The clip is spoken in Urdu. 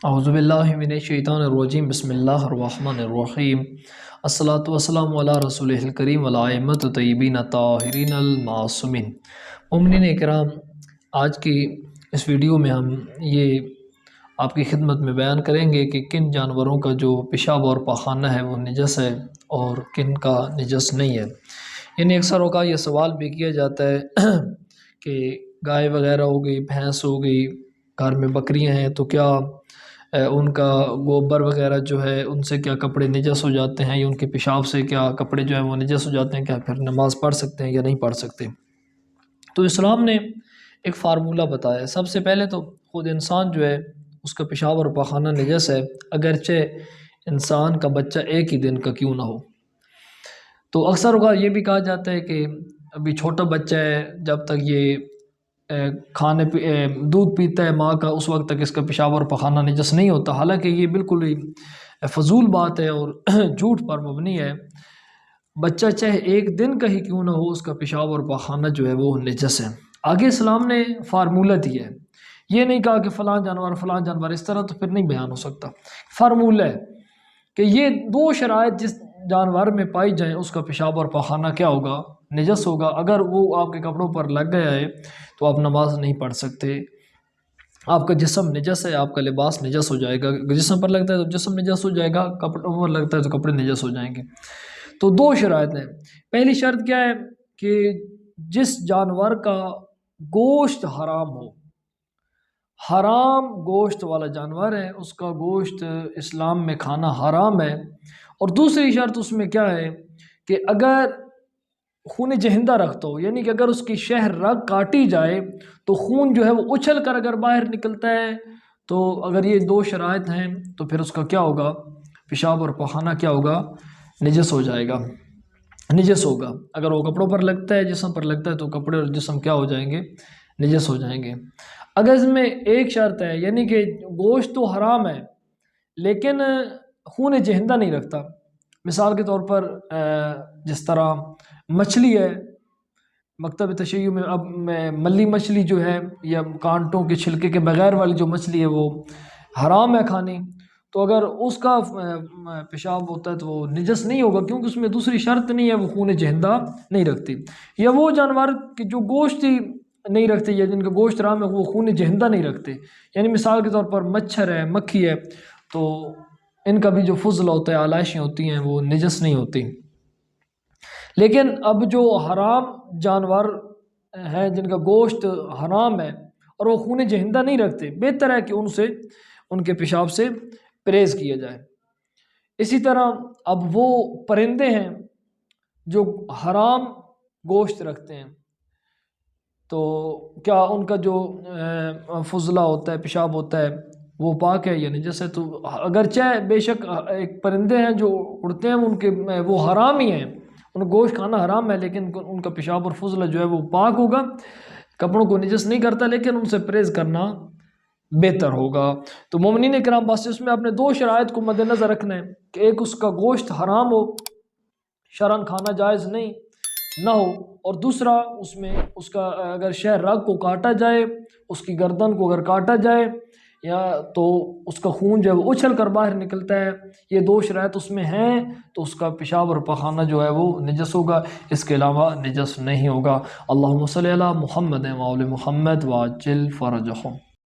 اعوذ باللہ من الشیطان الرجیم بسم اللہ الرحمن الرحیم الصلاۃ والسلام علی رسول الکریم والائمۃ الطیبین الطاہرین المعصومین۔ مومنین اکرام، آج کی اس ویڈیو میں ہم یہ آپ کی خدمت میں بیان کریں گے کہ کن جانوروں کا جو پیشاب اور پاخانہ ہے وہ نجس ہے اور کن کا نجس نہیں ہے۔ یعنی اکثر اوقات یہ سوال بھی کیا جاتا ہے کہ گائے وغیرہ ہو گئی، بھینس ہو گئی، گھر میں بکریاں ہیں تو کیا ان کا گوبر وغیرہ جو ہے ان سے کیا کپڑے نجس ہو جاتے ہیں، یا ان کے پیشاب سے کیا کپڑے جو ہیں وہ نجس ہو جاتے ہیں، کیا پھر نماز پڑھ سکتے ہیں یا نہیں پڑھ سکتے؟ تو اسلام نے ایک فارمولہ بتایا ہے۔ سب سے پہلے تو خود انسان جو ہے اس کا پیشاب اور پاخانہ نجس ہے، اگرچہ انسان کا بچہ ایک ہی دن کا کیوں نہ ہو۔ تو اکثر اوقات یہ بھی کہا جاتا ہے کہ ابھی چھوٹا بچہ ہے، جب تک یہ دودھ پیتا ہے ماں کا، اس وقت تک اس کا پیشاب اور پخانہ نجس نہیں ہوتا۔ حالانکہ یہ بالکل ہی فضول بات ہے اور جھوٹ پر مبنی ہے۔ بچہ چاہے ایک دن کا ہی کیوں نہ ہو، اس کا پیشاب اور پخانہ جو ہے وہ نجس ہے۔ آگے اسلام نے فارمولہ دیا ہے، یہ نہیں کہا کہ فلاں جانور، اس طرح تو پھر نہیں بیان ہو سکتا۔ فارمولہ ہے کہ یہ دو شرائط جس جانور میں پائی جائیں اس کا پیشاب اور پاخانہ کیا ہوگا؟ نجس ہوگا۔ اگر وہ آپ کے کپڑوں پر لگ گیا ہے تو آپ نماز نہیں پڑھ سکتے۔ آپ کا جسم نجس ہے، آپ کا لباس نجس ہو جائے گا۔ جسم پر لگتا ہے تو جسم نجس ہو جائے گا، کپڑوں پر لگتا ہے تو کپڑے نجس ہو جائیں گے۔ تو دو شرائط ہیں۔ پہلی شرط کیا ہے کہ جس جانور کا گوشت حرام ہو، حرام گوشت والا جانور ہے، اس کا گوشت اسلام میں کھانا حرام ہے۔ اور دوسری شرط اس میں کیا ہے کہ اگر خون جہندہ رکھتا ہو، یعنی کہ اگر اس کی شہ رگ کاٹی جائے تو خون جو ہے وہ اچھل کر اگر باہر نکلتا ہے، تو اگر یہ دو شرائط ہیں تو پھر اس کا کیا ہوگا؟ پیشاب اور پخانہ کیا ہوگا؟ نجس ہو جائے گا، نجس ہوگا۔ اگر وہ کپڑوں پر لگتا ہے، جسم پر لگتا ہے، تو کپڑے اور جسم کیا ہو جائیں گے؟ نجس ہو جائیں گے۔ اگر اس میں ایک شرط ہے، یعنی کہ گوشت تو حرام ہے لیکن خون جہندہ نہیں رکھتا، مثال کے طور پر جس طرح مچھلی ہے، مکتب تشیع میں اب ملی مچھلی جو ہے یا کانٹوں کے چھلکے کے بغیر والی جو مچھلی ہے وہ حرام ہے کھانی، تو اگر اس کا پیشاب ہوتا ہے تو وہ نجس نہیں ہوگا، کیونکہ اس میں دوسری شرط نہیں ہے، وہ خون جہندہ نہیں رکھتی۔ یا وہ جانور کہ جو گوشت ہی نہیں رکھتے یا جن کا گوشت حرام ہے وہ خون جہندہ نہیں رکھتے، یعنی مثال کے طور پر مچھر ہے، مکھی ہے، تو ان کا بھی جو فضلہ ہوتا ہے، آلائشیں ہوتی ہیں، وہ نجس نہیں ہوتی۔ لیکن اب جو حرام جانور ہیں جن کا گوشت حرام ہے اور وہ خون جہندہ نہیں رکھتے، بہتر ہے کہ ان کے پیشاب سے پرہیز کیا جائے۔ اسی طرح اب وہ پرندے ہیں جو حرام گوشت رکھتے ہیں، تو کیا ان کا جو فضلہ ہوتا ہے، پیشاب ہوتا ہے، وہ پاک ہے یا نجس ہے؟ تو اگرچہ بے شک ایک پرندے ہیں جو اڑتے ہیں ان کے وہ حرام ہی ہیں، ان کا گوشت کھانا حرام ہے، لیکن ان کا پیشاب اور فضلہ جو ہے وہ پاک ہوگا، کپڑوں کو نجس نہیں کرتا، لیکن ان سے پرہیز کرنا بہتر ہوگا۔ تو مومنین اکرام، بس اس میں اپنے دو شرائط کو مد نظر رکھنا ہے کہ ایک اس کا گوشت حرام ہو، شرعاً کھانا جائز نہیں نہ ہو، اور دوسرا اس میں اس کا اگر شہ رگ کو کاٹا جائے، اس کی گردن کو اگر کاٹا جائے یا تو اس کا خون جو ہے وہ اچھل کر باہر نکلتا ہے، یہ دو شرائط اس میں ہیں، تو اس کا پیشاب اور پخانہ جو ہے وہ نجس ہوگا، اس کے علاوہ نجس نہیں ہوگا۔ اللہم صلی علی محمد و آل محمد وعجل فرجہم۔